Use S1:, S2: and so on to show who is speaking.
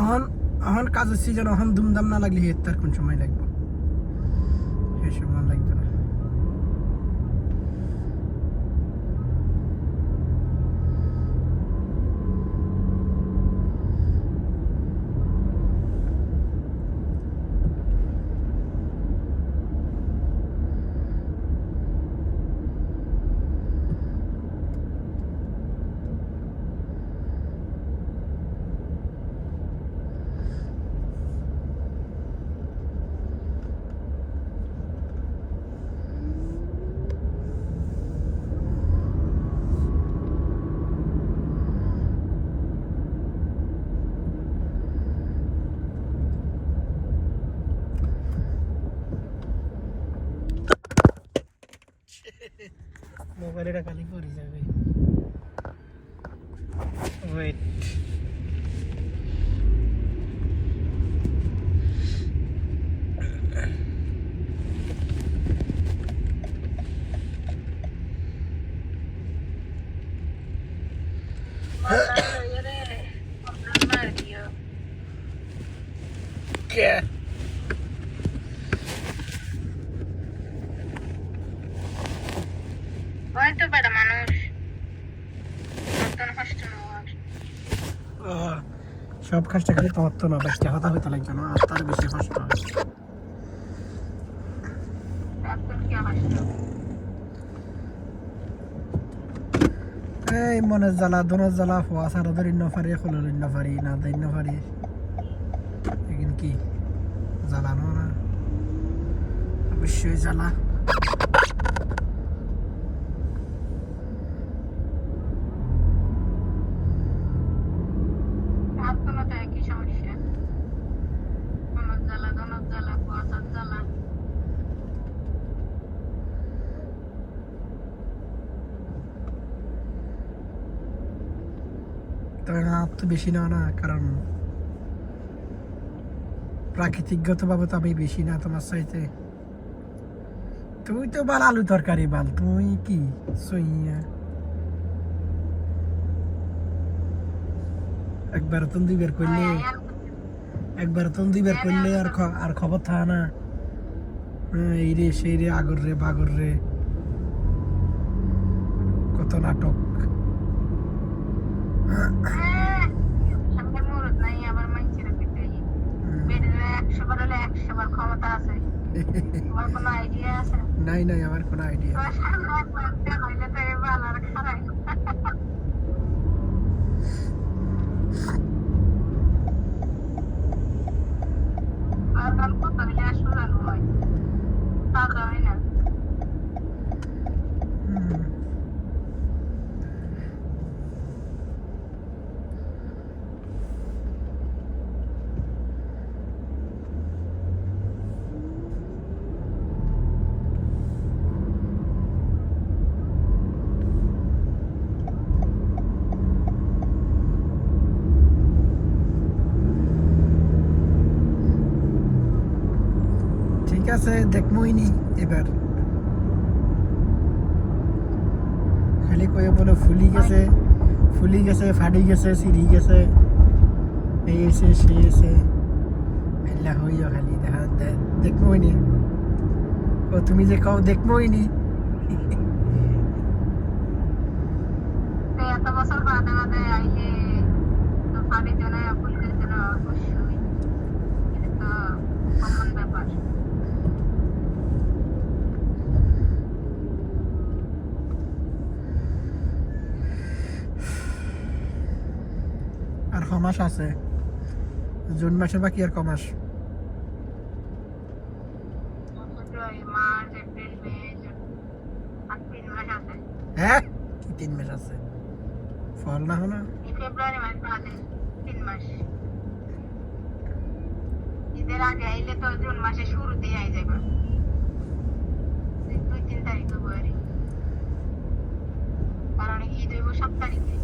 S1: এখন এখন কাজের সিজন, এখন দুমদাম না লাগলে তার কোন সময় লাগবে, সেই সময় লাগবে না। মোবাইলটা খালি পড়ে যাবে। ওয়েট, কে
S2: হয়তো পারে মানুষ
S1: সব কাজটা খালি তোমার তো না, বেশি হতা হইতে লাগবে না, আর তার বেশি কষ্ট হয়। এই মনের জ্বালা, দনের জ্বালা, ফোয়া সারা ধরে পারি, খোলার পারি না, দিন পারি, এখন কি জ্বালানো না, অবশ্যই জ্বালা। তবে হাত তো বেশি নাও না, কারণ প্রাকৃতিকগত ভাবে তো আমি বেশি না তোমার চাইতে। তুই তো বাল আলু তরকারি বাল, তুই কি সইয়া একবার তো দুইবার করলে, একবার তো দুইবার করলে আর খবর থাকে না। এই রে সেই রে, আগর রে বাগর রে, কত নাটক। নাই নাই, আমার কোনো আইডিয়া। ঠিক আছে, দেখবই নি এবার। খালি কয়ে বলে ফুলি গেছে, ফুলি গেছে, ফাটি গেছে, সিঁড়ি গেছে, এই এসে সে এসে এলা হইও, খালি দেখা দেখবই নি। ও তুমি যে কও দেখবই নি,
S2: এত বছর বাদে বাদে আইলে তো ফাড়ি দেনা ফুল দিতে না, অবশ্যই এটা তো কমন ব্যাপার।
S1: আর কমাস আছে, জুন মাসে বাকি আর কমাস।
S2: মার্চ এপ্রিল মে আর 3 মাস আছে।
S1: হ্যাঁ, কি 3 মাস আছে? ফল না হলো
S2: ফেব্রুয়ারি মাস বাদে 3 মাস। ঈদের আগে আইলে তো জুন মাসে শুরুতেই আই যাবে, 2-3 তারিখ ফেব্রুয়ারি, কারণ ঈদ হইব 7 তারিখে।